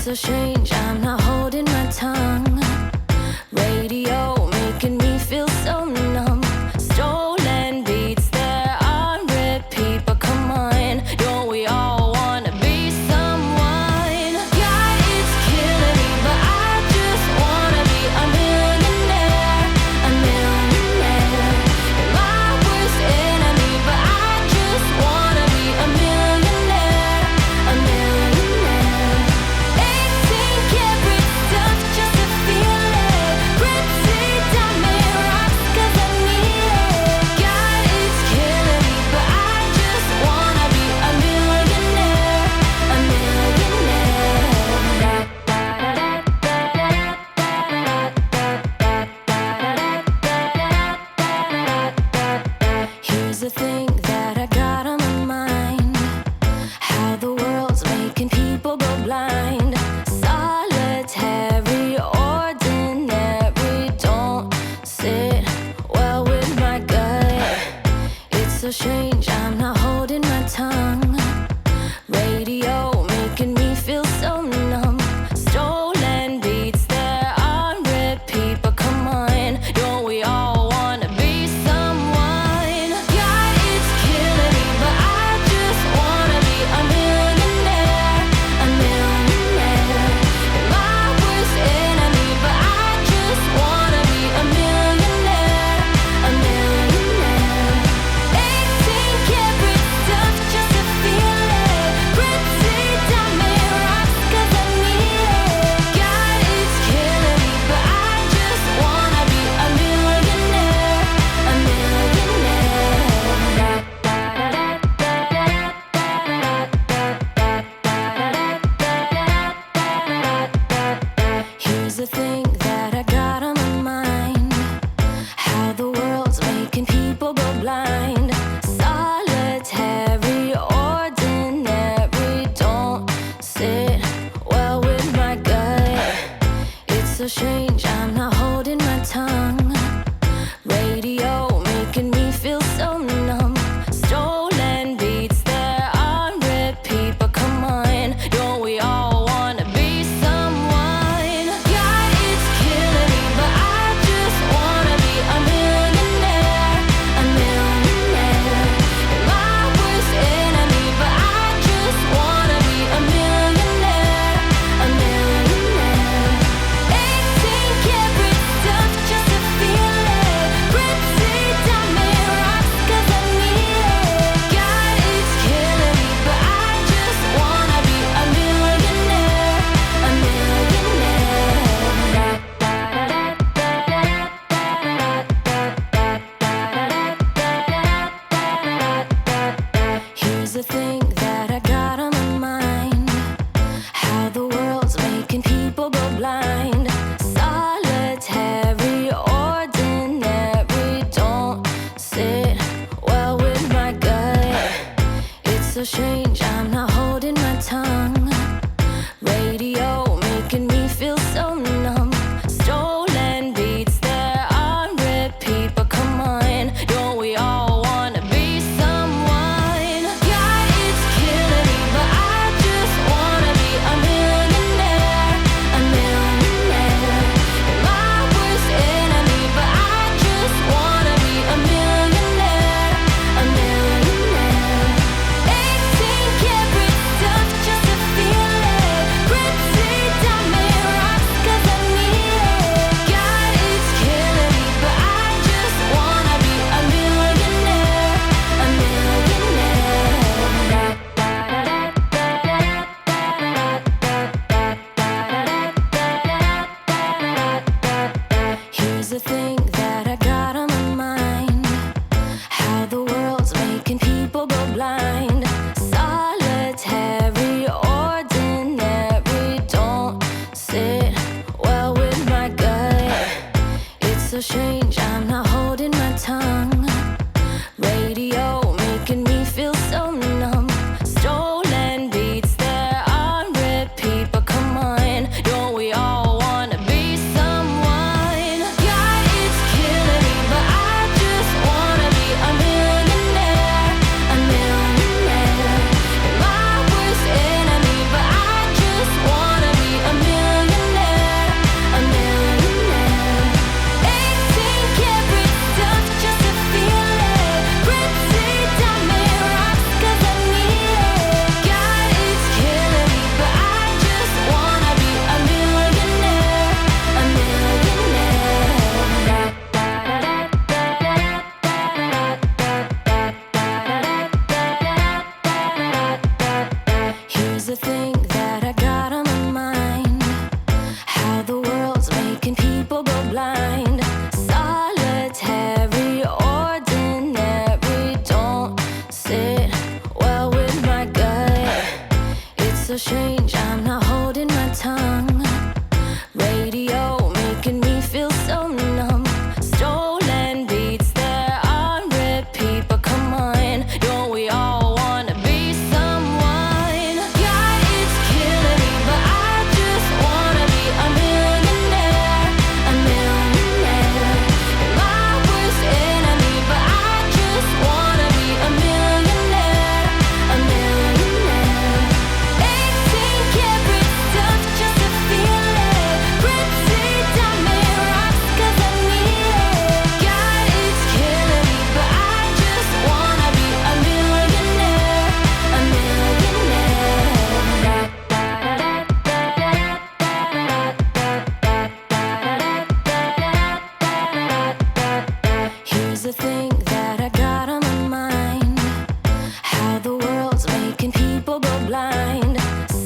so strange, I'm not holding my tongue. Radio making me feel so numb. Stolen beats, they're on repeat. But come on, don't we all wanna be someone? Yeah, it's killing me, but I just wanna be a millionaire. A millionaire. You're my worst enemy, but I just wanna be a millionaire. A millionaire. 18 karat stuff just to feel it. Pretty diamond rocks 'cause I need it. God, it's killing me, but I just wanna be a millionaire. A millionaire. Here's the thing that I got on my mind. How the world's making people go blind. Solitary, ordinary, don't sit well with my gut. It's so strange, I'm not holding my tongue. Radio making me feel so numb. Stolen beats, they're on repeat. But come on, don't we all wanna be someone? Yeah, it's killing me, but I just wanna be a millionaire. A millionaire. You're my worst enemy, but I just wanna be a millionaire. A millionaire. 18 karat stuff just to feel it. Pretty diamond rocks 'cause I need it. God, it's killing me, but I just wanna be a millionaire. A millionaire. Here's the thing that I got on my mind. How the world's making people go blind. Solitary, ordinary, don't sit well with my gut. It's so strange, I'm not holding my tongue. Radio making me feel so numb. Stolen beats, they're on repeat. But come on, don't we all wanna be someone? Yeah, it's killing me, but I just wanna be a millionaire. A millionaire. You're my worst enemy, but I just wanna be a millionaire. A millionaire. 18 karat stuff just to feel it. Pretty diamond rocks 'cause I need it. God, it's killing me, but I just wanna be a millionaire. A millionaire. Here's the thing that I got on my mind. How the world's making people go blind. Solitary, ordinary, don't sit well with my gut. It's so strange, I'm not holding my tongue. Radio making me feel so numb. Stolen beats, they're on repeat. But come on, don't we all wanna be someone? Yeah, it's killing me, but I just wanna be a millionaire. A millionaire. You're my worst enemy, but I just wanna be a millionaire. A millionaire. 18 karat stuff just to feel it. Pretty diamond rocks 'cause I need it. God, it's killing me, but I just wanna be a millionaire. A millionaire. Here's the thing that I got on my mind. How the world's making people go blind. Solitary, ordinary, don't sit well with my gut. It's so strange, I'm not holding my tongue. Radio making me feel so numb. Stolen beats, they're on repeat. But come on, don't we all wanna be someone? Yeah, it's killing me, but I just wanna be a millionaire. A millionaire. You're my worst enemy, but I just wanna be a thing that I got on my mind. How the world's making people go blind. Solitary, ordinary, don't sit well with my gut. It's so strange, I'm not holding my tongue. Radio making me feel so numb. Stolen beats, they're on repeat, but come on, don't we all wanna be someone? God, it's killing me, but I just wanna be a millionaire, a millionaire. You're my worst enemy, but I just wanna be a millionaire, a millionaire. 18 karat stuff just to feel it. Pretty diamond rocks 'cause I need it. God, it's killing me, but I just wanna be a millionaire, a millionaire. Here's the thing that I got on my mind. How the world's making people go blind.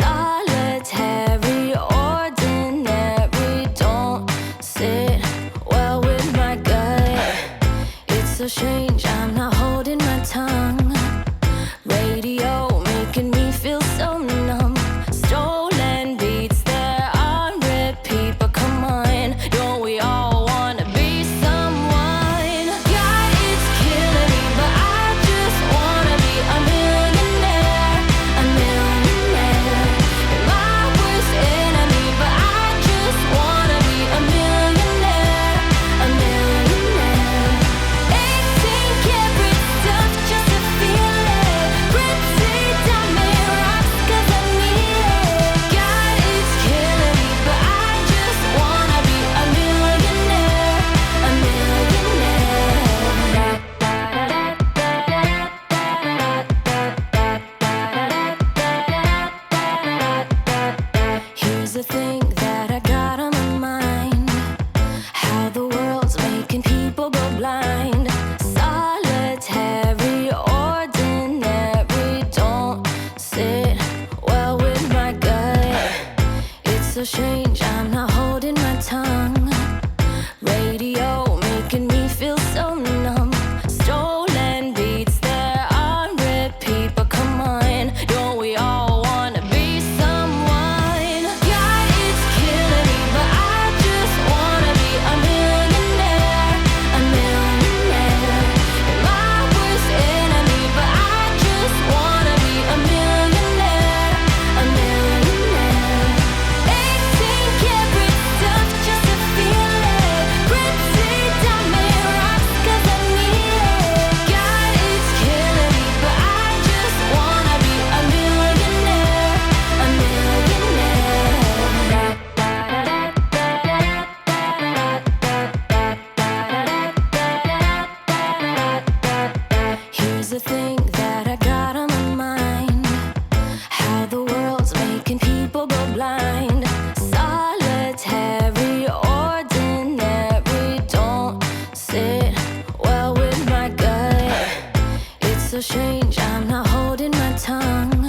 Solitary, ordinary, don't sit well with my gut. It's so strange, I'm not holding my tongue. Radio making me feel so numb. Stolen beats, they're on repeat, but come on, don't we all wanna be someone? God, it's killing me, but I just wanna be a millionaire, a millionaire. You're my worst enemy, but I just wanna be a millionaire, a millionaire. 18 karat stuff just to feel it. Pretty diamond rocks 'cause I need it. God, it's killing me, but I just wanna be a millionaire, a millionaire. Here's the thing that I got on my mind. How the world's making people go blind. Solitary, ordinary, don't sit well with my gut. It's so strange, I'm not holding my tongue. Radio making me feel so numb. Stolen beats, they're on repeat, but come on, don't we all wanna be someone? God, it's killing me, but I just wanna be a millionaire, a millionaire. You're my worst enemy, but I just wanna be a millionaire, a millionaire. 18 karat stuff just to feel it. Pretty diamond rocks 'cause I need it. God, it's killing me, but I just wanna be a millionaire, a millionaire. Here's the thing that I got on my mind. How the world's making people go blind. Solitary, ordinary, don't sit well with my gut. It's so strange, I'm not holding my tongue.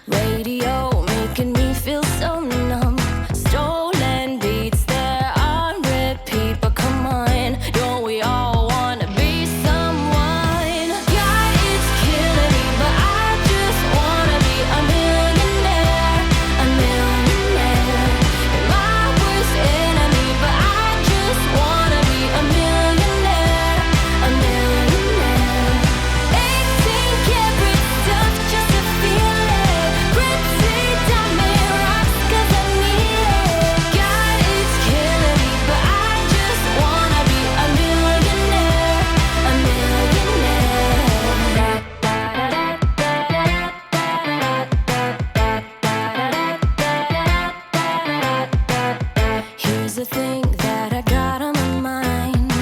Radio making me feel so numb. Stolen beats, they're on repeat, but come on, don't we all wanna be someone? God, it's killing me, but I just wanna be a millionaire, a millionaire. You're my worst enemy, but I just wanna be a millionaire, a millionaire. 18 karat stuff just to feel it. Pretty diamond rocks 'cause I need it. God, it's killing me, but I just wanna be a millionaire, a millionaire. Here's the thing that I got on my mind.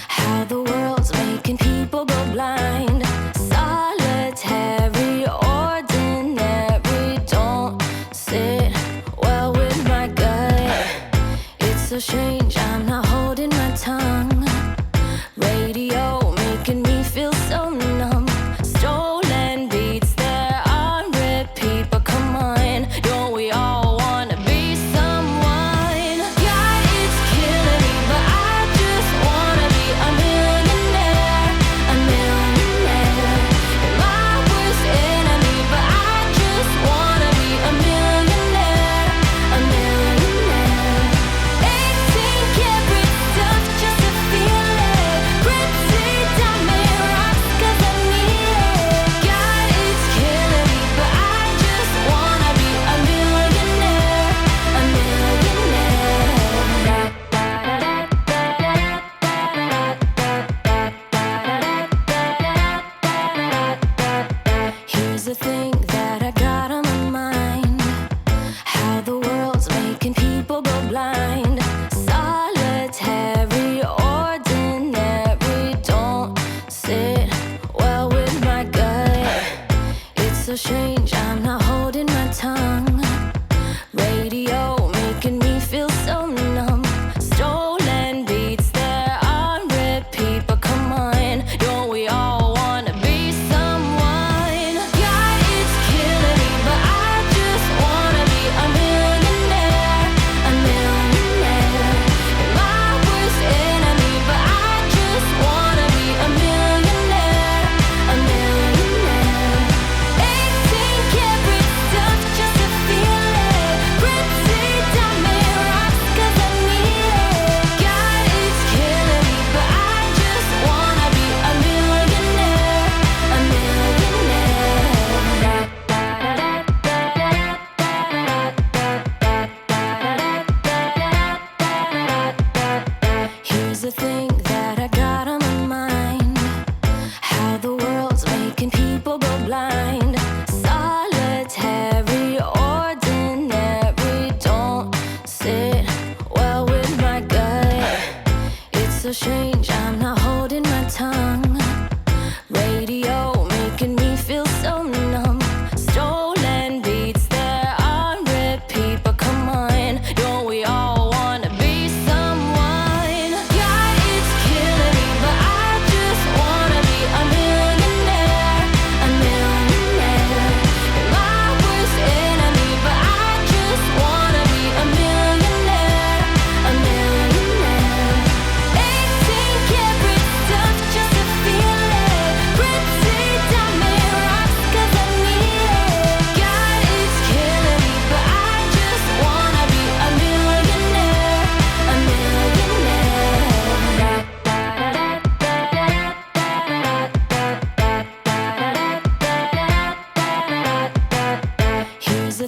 How the world's making people go blind. Solitary, ordinary, don't sit well with my gut. It's so strange, I'm not holding my tongue. Radio making me feel so numb. Stolen beats, they're on repeat, but come on,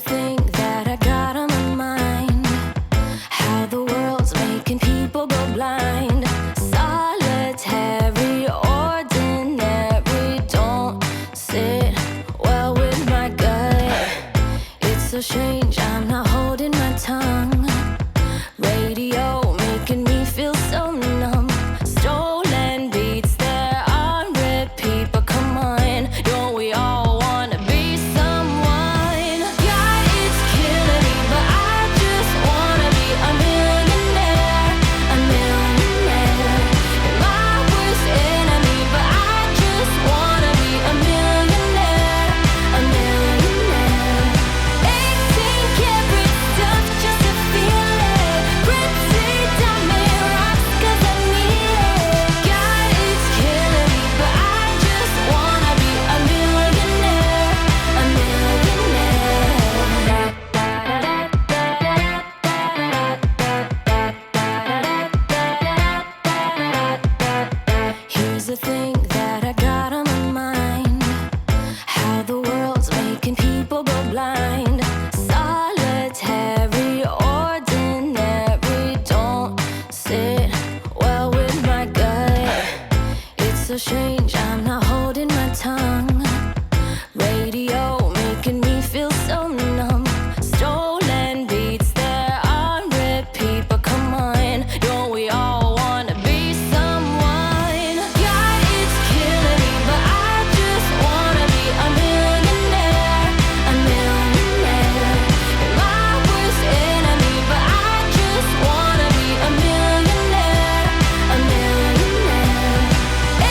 thing that I got on my mind. How the world's making people go blind. Solitary, ordinary, don't sit well with my gut. It's so strange, I'm not holding my tongue. Radio making me feel so numb. Stolen beats, they're on repeat, but come on, don't we all wanna be someone? Yeah, it's killing me, but I just wanna be a millionaire, a millionaire. You're my worst enemy, but I just wanna be a millionaire, a millionaire. 18 karat stuff just to feel it. Pretty diamond rocks 'cause I need it. God, it's killing me, but I just wanna be a millionaire, a millionaire. Here's the thing that I got on my mind. How the world's making people go blind. Solitary, ordinary, don't sit well with my gut. It's so strange, I'm not holding my tongue. Radio making me feel so numb. Stolen beats, they're on repeat, but come on, don't we all wanna be someone? Yeah, it's killing me, but I just wanna be a millionaire, a millionaire. You're my worst enemy, but I just wanna be a millionaire, a millionaire.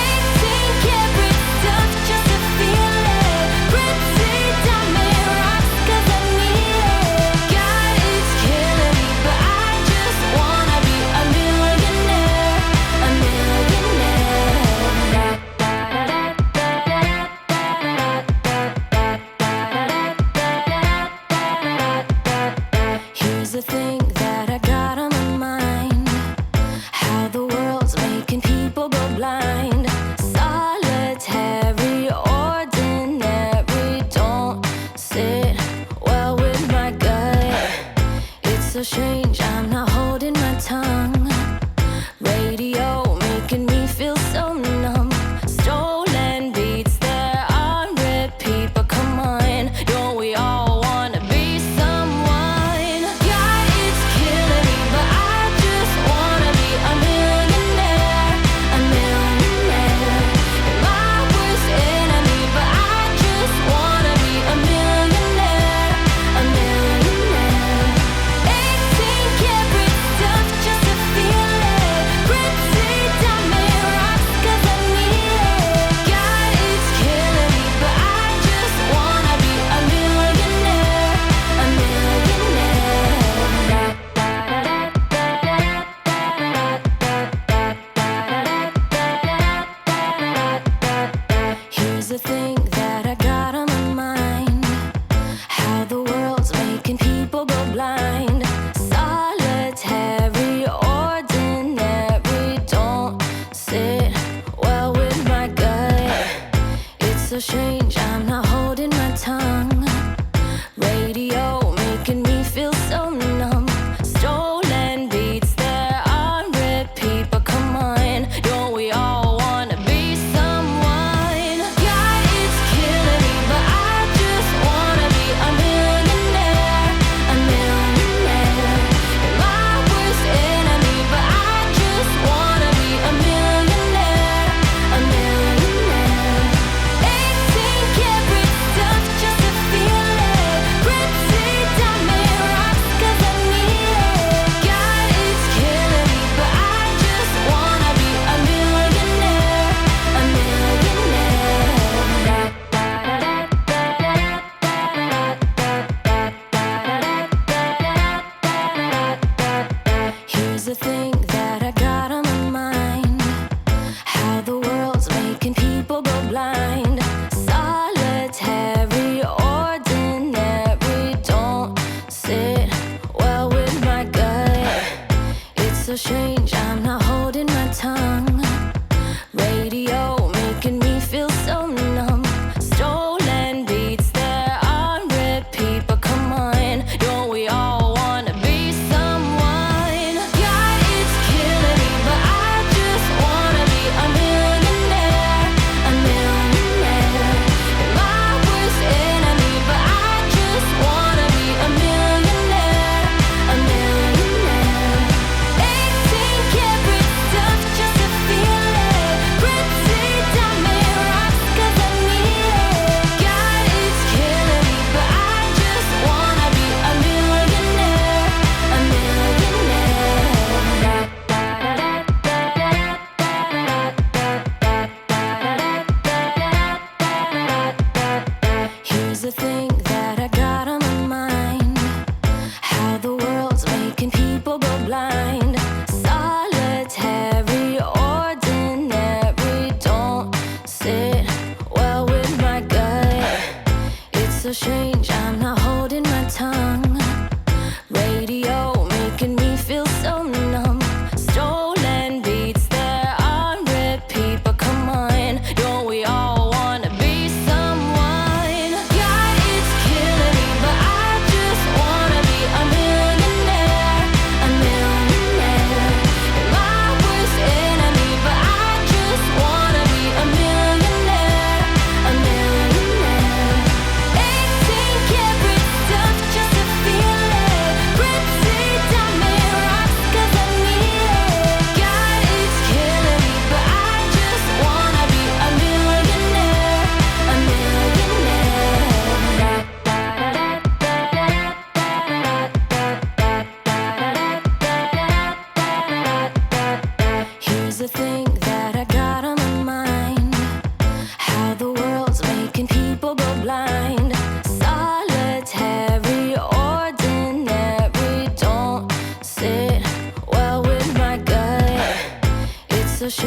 18 karat stuff just to feel it. Pretty diamond rocks 'cause I need it. God, it's killing me, but I just wanna be a millionaire, a millionaire. Here's the thing that I got on my mind. How the world's making people go blind. Solitary, ordinary, don't sit well with my gut. It's so strange, I'm not holding my tongue. Radio making me feel so numb. Stolen beats, they're on repeat, but come on, don't we all wanna be someone? Yeah, it's killing me, but I just wanna be a millionaire, a millionaire. You're my worst enemy, but I just wanna be a millionaire, a millionaire. 18 karat stuff just to feel it. Pretty diamond rocks 'cause I need it. God, it's killing me, but I just wanna be a millionaire, a millionaire. Here's the thing that I got on my mind. How the world's making people go blind. Solitary, ordinary, don't sit well with my gut. It's so strange, I'm not holding my tongue. Radio making me feel so numb. Stolen beats, they're on repeat, but come on, don't we all wanna be someone? Yeah, it's killing me, but I just wanna be a millionaire, a millionaire. You're my worst enemy, but I just wanna be a millionaire, a millionaire. 18 karat stuff just to feel it. Pretty diamond rocks 'cause I need it. God, it's killing me, but I just wanna be a millionaire, a millionaire. Here's the thing that I got on my mind. How the world's making people go blind. Solitary, ordinary, don't sit well with my gut. It's so strange, I'm not holding my tongue. Radio making me feel so numb. Stolen beats, they're on repeat, but come on,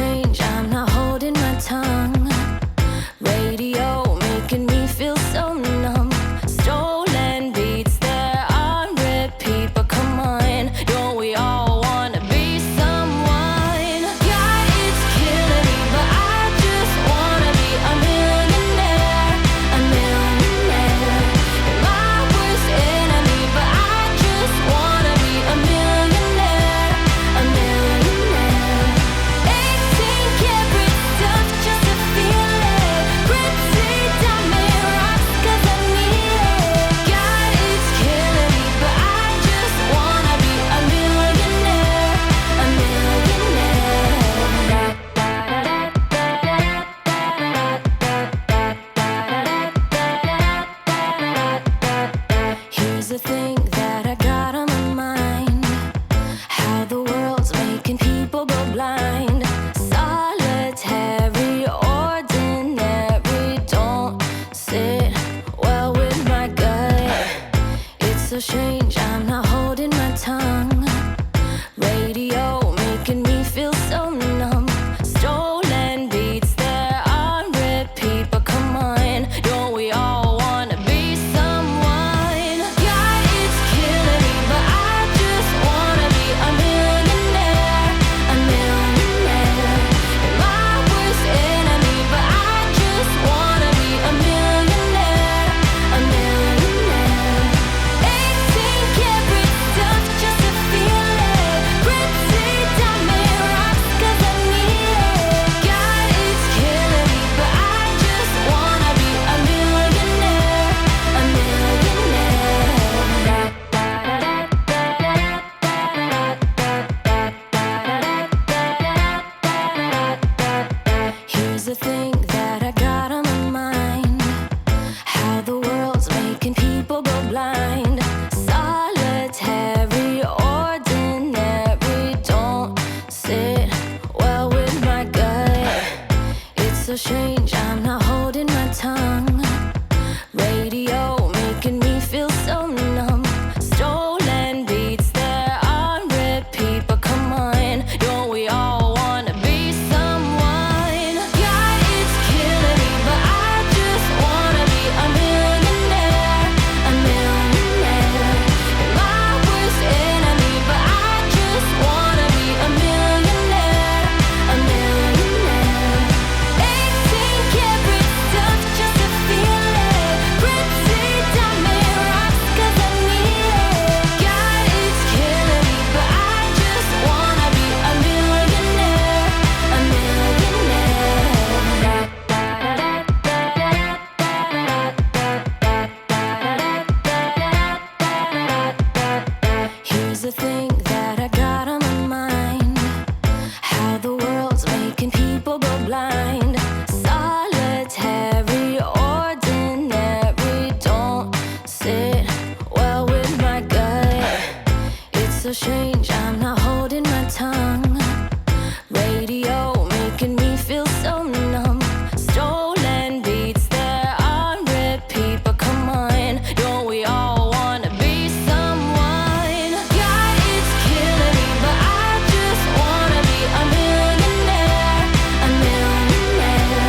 change, I'm not holding my tongue. Radio making me feel so numb. Stolen beats, they're on repeat. But come on, don't we all wanna be someone? Yeah, it's killing me, but I just wanna be a millionaire. A millionaire. My worst enemy, but I just wanna be a millionaire. A millionaire. 18 karat stuff just to feel it. Gritty diamond rocks 'cause I need it. God, it's killing me, but I just wanna be a millionaire. A millionaire. Here's the thing that I got on my mind. How the world's making people go blind. Solitary, ordinary, don't sit well with my gut. It's so strange, I'm not holding my tongue. Radio making me feel so numb. Stolen beats, they're on repeat. But come on, don't we all wanna be someone? Yeah, it's killing me, but I just wanna be a millionaire. A millionaire. My worst enemy, but I just wanna be a millionaire. A millionaire. 18 karat stuff just to feel it. Gritty diamond rocks 'cause I need it. God, it's killing me, but I just wanna be a millionaire. A millionaire. Here's the thing that I got on my mind. How the world's making people go blind. Solitary, ordinary, don't sit well with my gut. It's so strange, I'm not holding my tongue. Radio making me feel so numb. Stolen beats, they're on repeat. But come on, don't we all wanna be someone? Yeah, it's killing me, but I just wanna be a millionaire. A millionaire. My worst enemy, but I just wanna be a millionaire. A millionaire. 18 karat stuff just to feel it. Gritty diamond rocks 'cause I need it. God, it's killing me, but I just wanna be a millionaire. A millionaire. Here's the thing that I got on my mind. How the world's making people go blind. Solitary, ordinary, don't sit well with my gut. It's so strange, I'm not holding my tongue. Radio making me feel so numb. Stolen beats, they're on repeat. But come on, don't we all wanna be someone? Yeah, it's killing me, but I just wanna be a millionaire. A millionaire.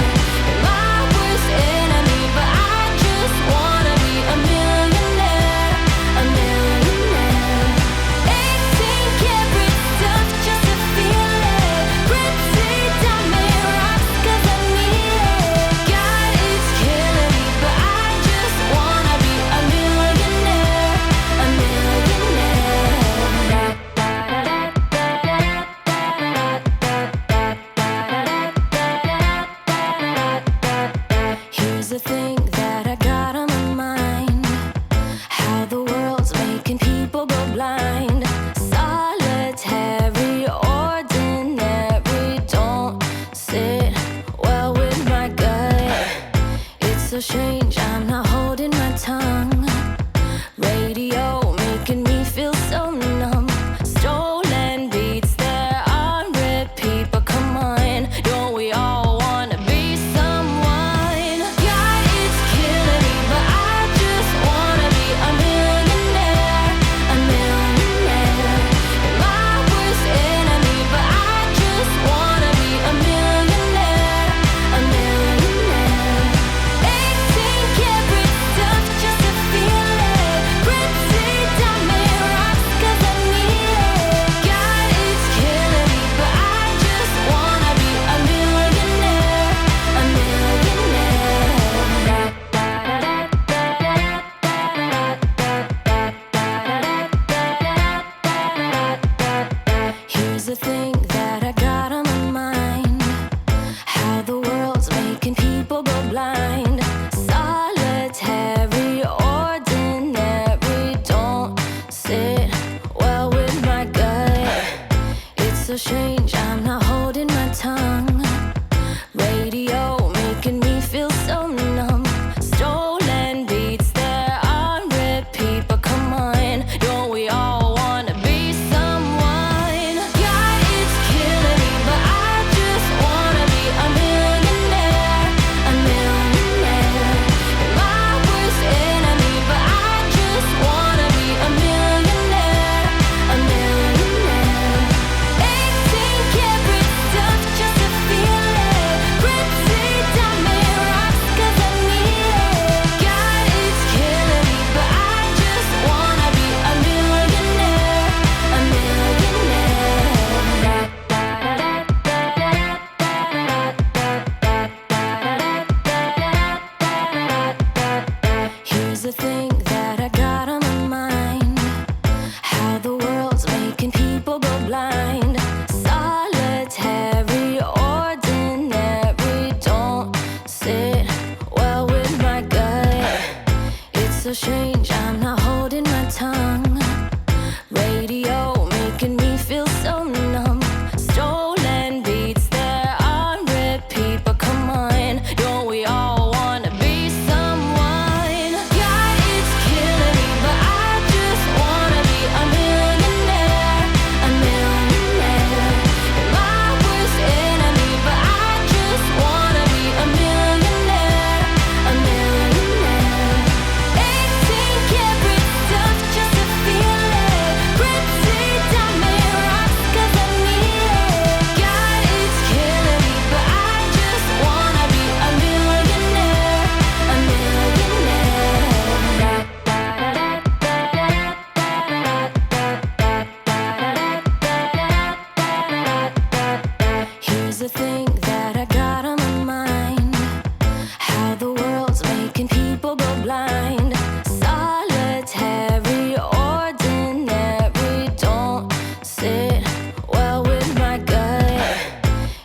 My worst enemy, but I just wanna be a millionaire. A millionaire. 18 karat stuff just to feel it. Gritty diamond rocks 'cause I need it. God, it's killing me, but I just wanna be a millionaire. A millionaire. Here's the thing that I got on my mind. How the world's making people go blind. Solitary, ordinary, don't sit well with my gut. It's so strange, I'm not holding my tongue. Radio making me feel so numb. Stolen beats, they're on repeat. But come on, don't we all wanna be someone? Yeah, it's killing me, but I just wanna be a millionaire. A millionaire. My worst enemy, but I just wanna be a millionaire. strange, I'm not holding my tongue. Radio making me feel so numb. Stolen beats, they're on repeat. But come on, don't we all wanna be someone? God, it's killing me, but I just wanna be a millionaire. A millionaire. You're my worst enemy, but I just wanna be a millionaire. A millionaire. 18 karat stuff just to feel it. Gritty diamond rocks 'cause I need it. God, it's killing me, but I just wanna be a millionaire. A millionaire. Here's the thing that I got on my mind. How the world's making people go blind. Solitary, ordinary, don't sit well with my gut. It's so strange, I'm not holding my tongue. Radio making me feel so numb. Stolen beats, they're on repeat. But come on, don't we all wanna be someone? God, it's killing me, but I just wanna be a millionaire. A millionaire. You're my worst enemy, but I just wanna be a millionaire. A millionaire. 18 karat stuff just to feel it. Gritty diamond rocks 'cause I need it. God, it's killing me, but I just wanna be a millionaire. A millionaire. Here's the thing that I got on my mind. How the world's making people go blind. Solitary, ordinary, don't sit well with my gut.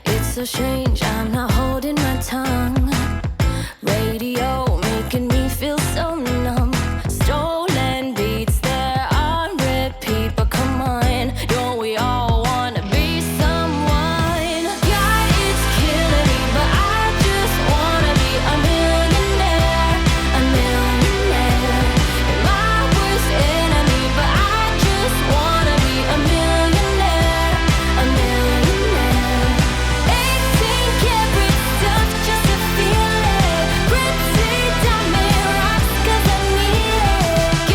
It's so strange, I'm not holding my tongue. Radio making me feel so numb. Stolen beats, they're on repeat. But come on, don't we all wanna be someone? God, it's killing me, but I just wanna be a millionaire. A millionaire. You're my worst enemy, but I just wanna be a millionaire. A millionaire. 18 karat stuff just to feel it. Gritty diamond rocks 'cause I need it.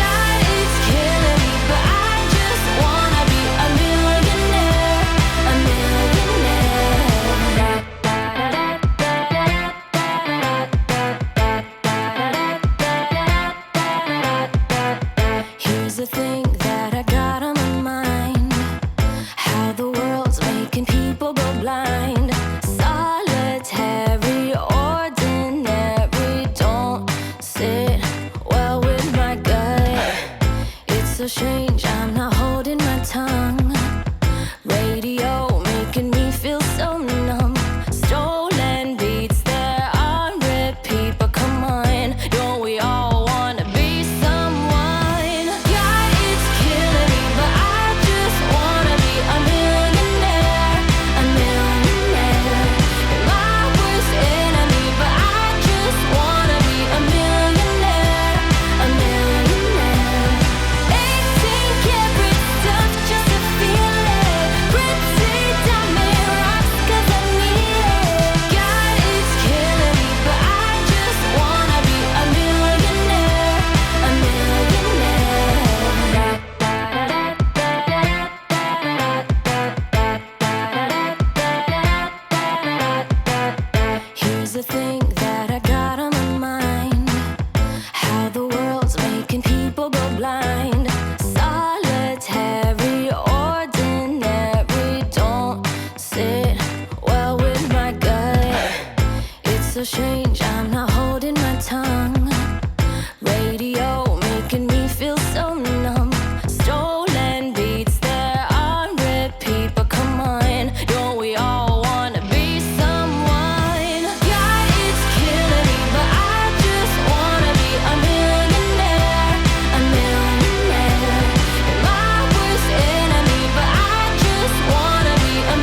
God, it's killing me, but I just wanna be a millionaire. A millionaire. Here's the thing that I got on my mind. How the world's making people go blind. Solitary, ordinary, don't sit well with my gut. It's so strange, I'm not holding my tongue. Radio making me feel so numb. Stolen beats, they're on repeat. But come on, don't we all wanna be someone? God, it's killing me, but I just wanna be a millionaire. A millionaire. You're my worst enemy, but I just wanna be a millionaire. A millionaire. 18 karat stuff just to feel it. Gritty diamond rocks 'cause I need it. God, it's killing me, but I just wanna be a millionaire. A millionaire. Here's the thing that I got on my mind. How the world's making people go blind. Solitary, ordinary, don't sit well with my gut. It's so strange, I'm not holding my tongue. Radio making me feel so numb. Stolen beats, they're on repeat. But come on, don't we all wanna be someone? God, it's killing me, but I just wanna be a millionaire. A millionaire. You're my worst enemy, but I just wanna be a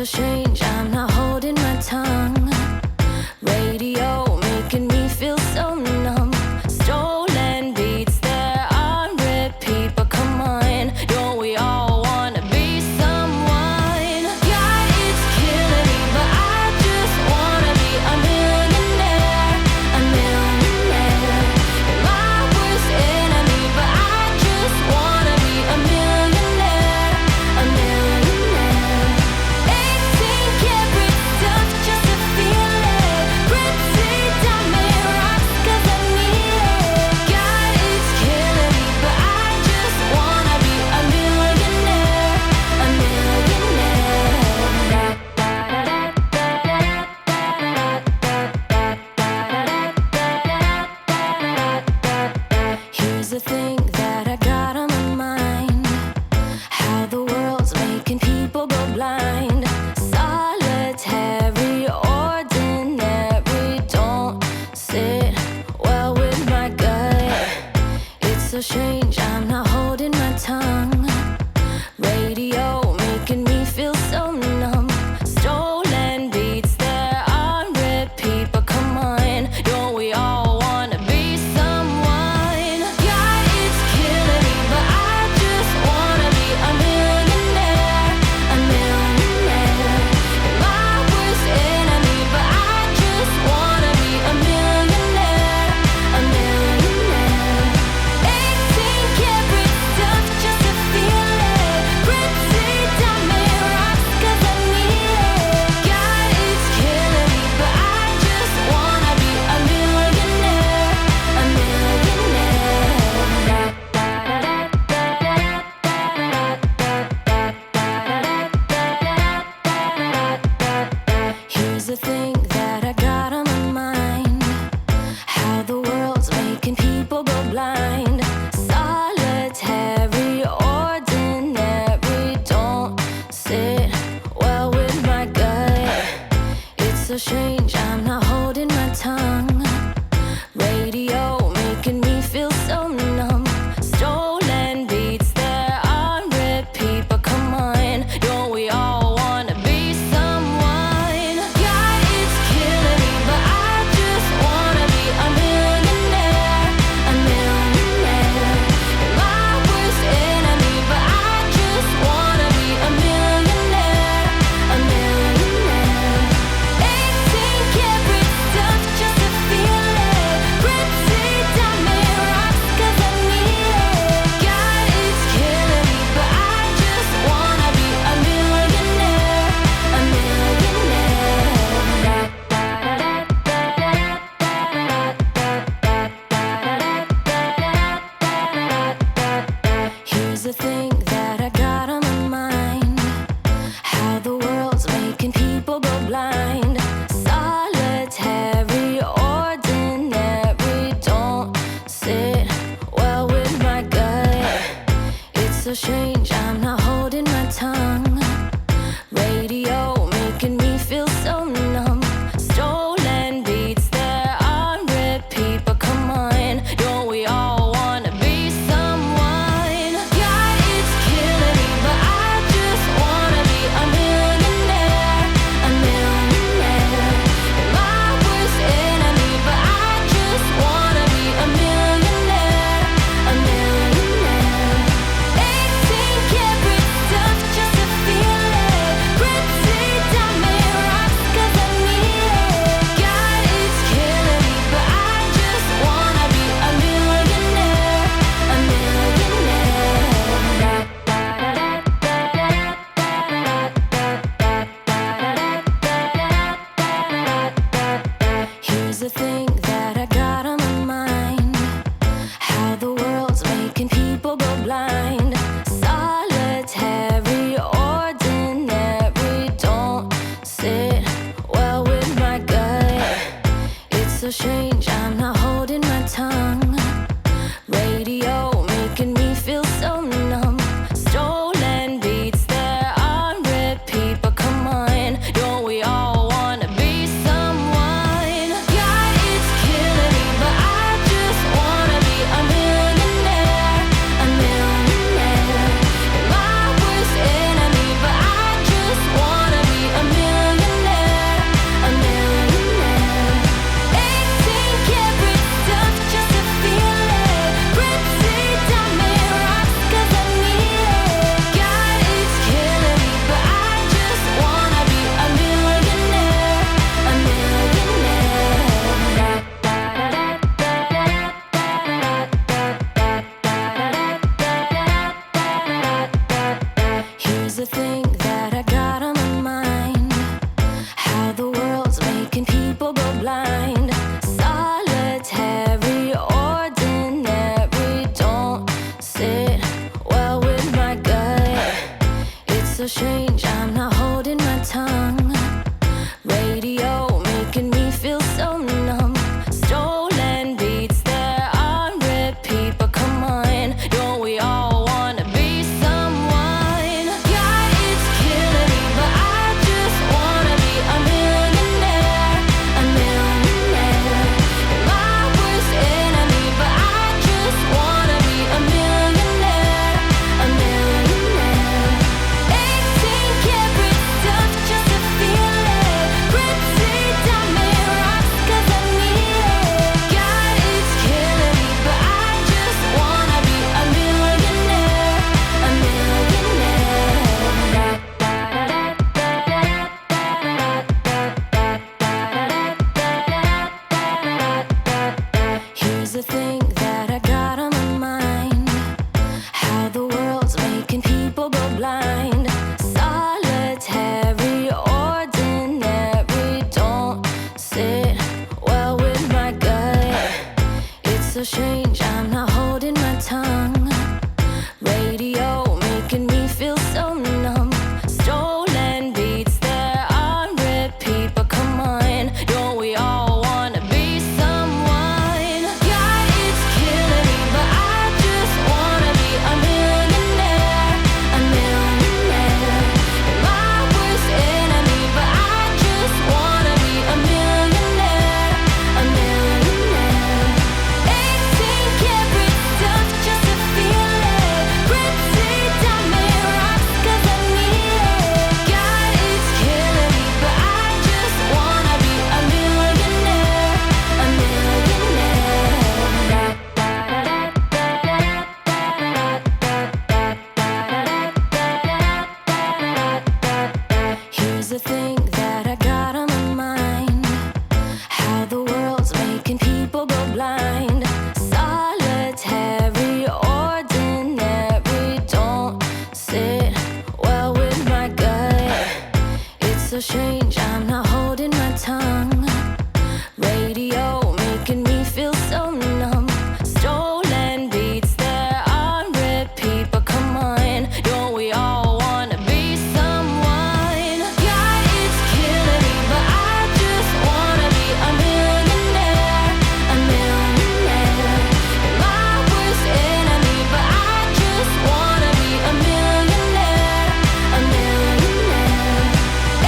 strange, I'm not holding my tongue. Radio making me feel so numb. Stolen beats, they're on repeat. But come on, don't we all wanna be someone? God, it's killing me, but I just wanna be a millionaire. A millionaire. You're my worst enemy, but I just wanna be a millionaire. A millionaire. 18 karat stuff just to feel it. Pretty diamond rocks 'cause I need it. God, it's killing me, but I just wanna be a millionaire. A millionaire. Here's the thing that I got on my mind. How the world's making people go blind. Solitary, ordinary, don't sit well with my gut. It's so strange, I'm not holding my tongue. Radio making me feel so numb. Stolen beats, they're on repeat. But come on, don't we all wanna be someone? God, it's killing me, but I just wanna be a millionaire. A millionaire. You're my worst enemy, but I just wanna be a millionaire. A millionaire. 18 karat stuff just to feel it. Pretty diamond rocks 'cause I need it. God, it's killing me, but I just wanna be a millionaire. A millionaire. Here's the thing that I got on my mind. How the world's making people go blind. Solitary, ordinary, don't sit well with my gut. It's so strange, I'm not holding my tongue. Radio making me feel so numb. Stolen beats, they're on repeat. But come on, don't we all wanna be someone? God, it's killing me, but I just wanna be a millionaire. A millionaire. You're my worst enemy, but I just wanna be a millionaire. A millionaire. 18 thing that I got on my mind. How the world's making people go blind. Solitary, ordinary, don't sit well with my gut. It's so strange, I'm not holding my tongue. Radio making me feel so numb. Stolen beats, they're on repeat. But come on, don't we all wanna be someone? Yeah, it's killing me, but I just wanna be a millionaire. A millionaire. My worst enemy, but I just wanna be a millionaire. A millionaire. 18 karat stuff just to feel it. Pretty diamond rocks 'cause I need it. God, it's killing me, but I just wanna be a millionaire. A millionaire. Here's the thing that I got on my mind. How the world's making people go blind. Solitary, ordinary, don't sit well with my gut. It's so strange, I'm not holding my tongue. Radio making me feel so numb. Stolen beats, they're on repeat. But come on, don't we all wanna be someone? Yeah, it's killing me, but I just wanna be a millionaire. A millionaire. My worst enemy, but I just wanna be a millionaire. A millionaire. 18 karat stuff just to feel it. Pretty diamond rocks 'cause I need it. God, it's killing me, but I just wanna be a millionaire. A millionaire. Here's the thing that I got on my mind. How the world's making people go blind. Solitary, ordinary, don't sit well with my gut. It's so strange, I'm not holding my tongue. Radio making me feel so numb. Stolen beats, they're on repeat. But come on, don't we all wanna be someone? Yeah, it's killing me, but I just wanna be a millionaire. A millionaire. My worst enemy, but I just wanna be a millionaire. A millionaire.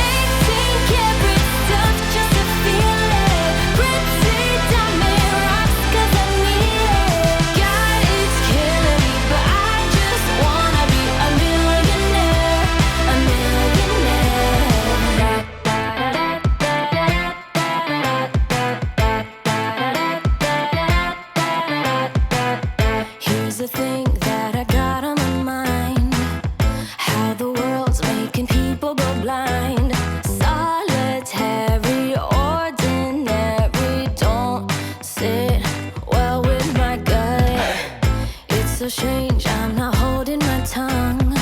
18 karat stuff just to feel it. Pretty diamond rocks 'cause I need it. God, it's killing me, but I just wanna be a millionaire. A millionaire. Here's the thing that I got on my mind. How the world's making people go blind. Solitary, ordinary, don't sit well with my gut. It's so strange, I'm not holding my tongue.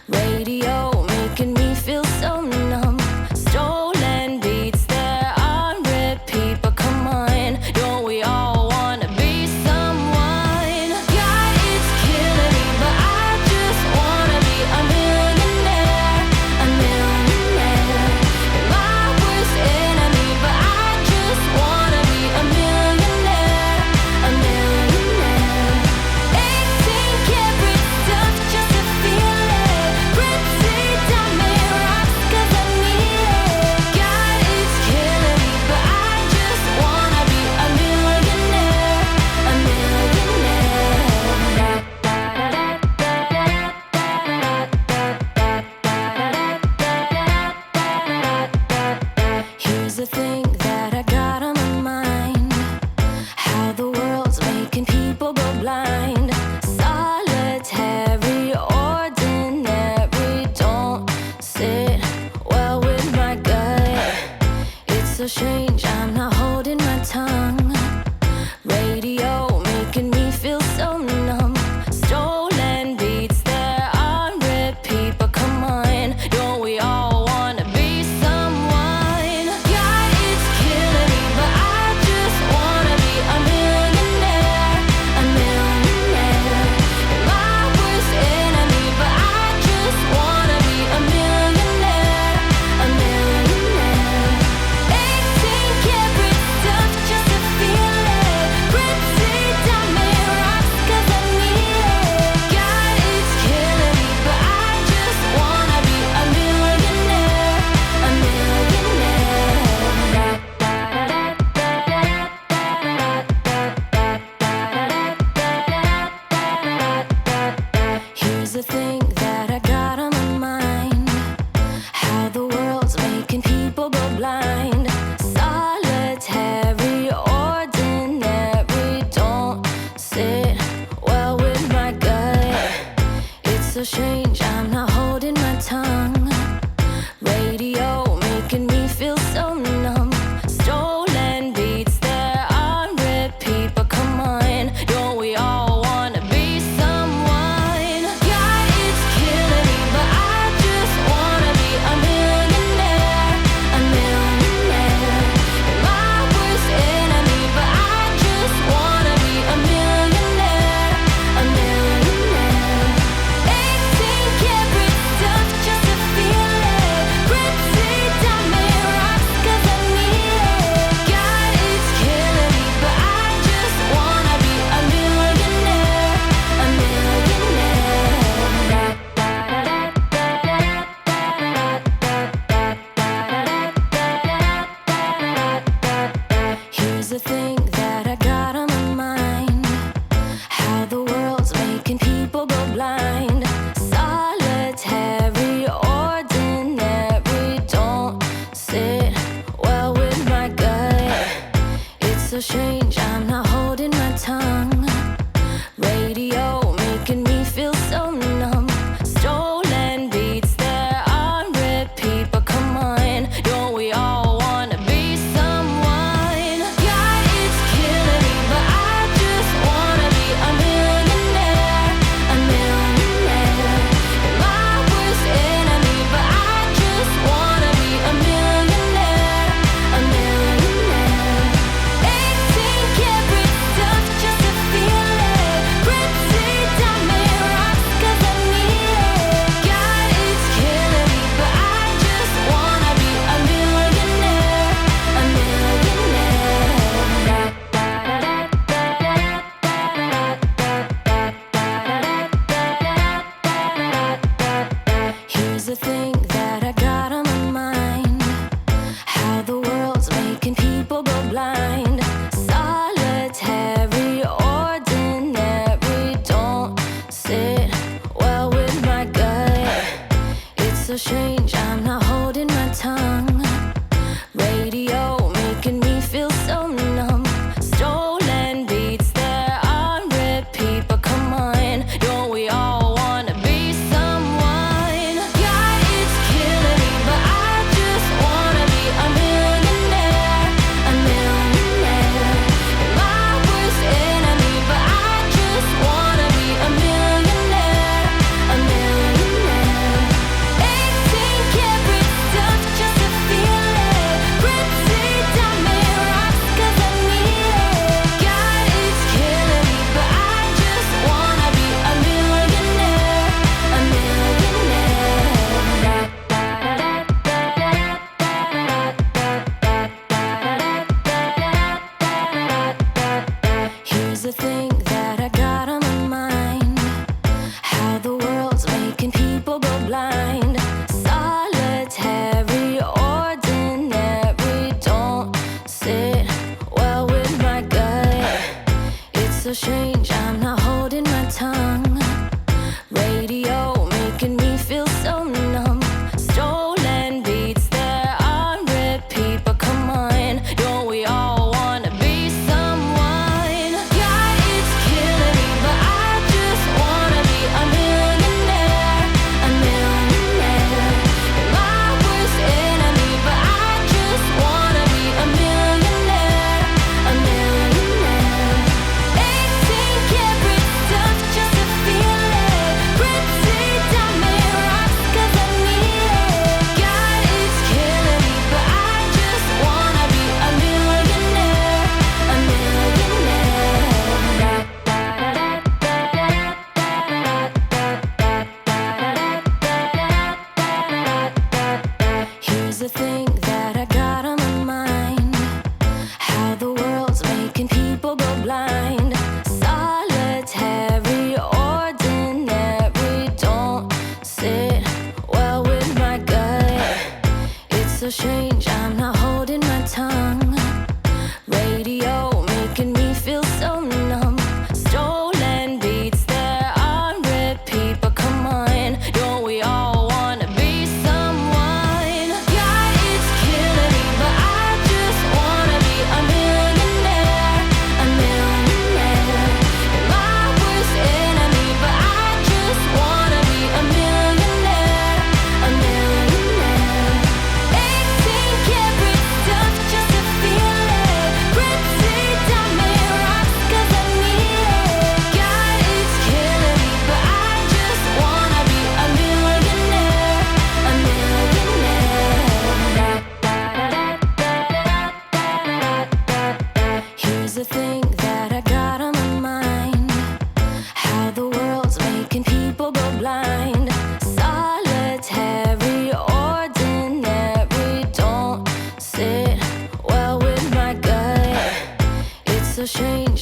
Radio making me feel so numb. Stolen beats, they're on repeat. But come on, don't we all wanna be someone? Yeah, it's killing me, but I just wanna be a millionaire. A millionaire. My worst enemy, but I just wanna be a millionaire. A millionaire. 18 karat stuff just to feel it. Pretty diamond rocks 'cause I need it. God, it's killing me, but I just wanna be a millionaire. A millionaire. Here's the thing that I got on my mind. How the world's making people go blind. Solitary, ordinary, don't sit well with my gut. It's so strange, I'm not holding my tongue. Radio making me feel so numb. Stolen beats, they're on repeat. But come on, strange, I'm not holding my tongue. Radio making me feel so numb. Stolen beats, they're on repeat. But come on, don't we all wanna be someone? Yeah, it's killing me, but I just wanna be a millionaire. A millionaire. You're my worst enemy, but I just wanna be a millionaire. A millionaire. 18 karat stuff just to feel it. Pretty diamond rocks 'cause I need it. God, it's killing me, but I just wanna be a millionaire. A millionaire. Here's the thing that I got on my mind. How the world's making people go blind. Solitary, ordinary, don't sit well with my gut. It's so strange, I'm not holding my tongue. Radio making me feel so numb. Stolen beats, they're on repeat. But come on, don't we all wanna be someone? Yeah, it's killing me, but I just wanna be a millionaire. A millionaire. You're my worst enemy, but I just wanna be a millionaire. A millionaire. 18 karat stuff just to feel it. Pretty diamond rocks 'cause I need it. God, it's killing me, but I just wanna be a millionaire. A millionaire. Here's the thing that I got on my mind. How the world's making people go blind. Solitary, ordinary, don't sit well with my gut. It's so strange, I'm not holding my tongue. Radio making me feel so numb. Stolen beats, they're on repeat. But come on, don't we all wanna be someone? Yeah, it's killing me, but I just wanna be a millionaire. A millionaire. You're my worst enemy, but I just wanna be a millionaire. A millionaire. 18 karat stuff just to feel it. Pretty diamond rocks 'cause I need it. God, it's killing me, but I just wanna be a millionaire. A millionaire. Here's the thing that I got on my mind. How the world's making people go blind. Solitary, ordinary, don't sit well with my gut. It's so strange, I'm not holding my tongue. Radio making me feel so numb. Stolen beats, they're on repeat. But come on, don't we all wanna be someone? Yeah, it's killing me, but I just wanna be a millionaire. A millionaire. You're my worst enemy, but I just wanna be a millionaire. A millionaire. 18 karat stuff just to feel it. Pretty diamond rocks 'cause I need it. God, it's killing me, but I just wanna be a millionaire. A millionaire. Here's the thing that I got on my mind. How the world's making people go blind. Solitary, ordinary, don't sit well with my gut. It's so strange,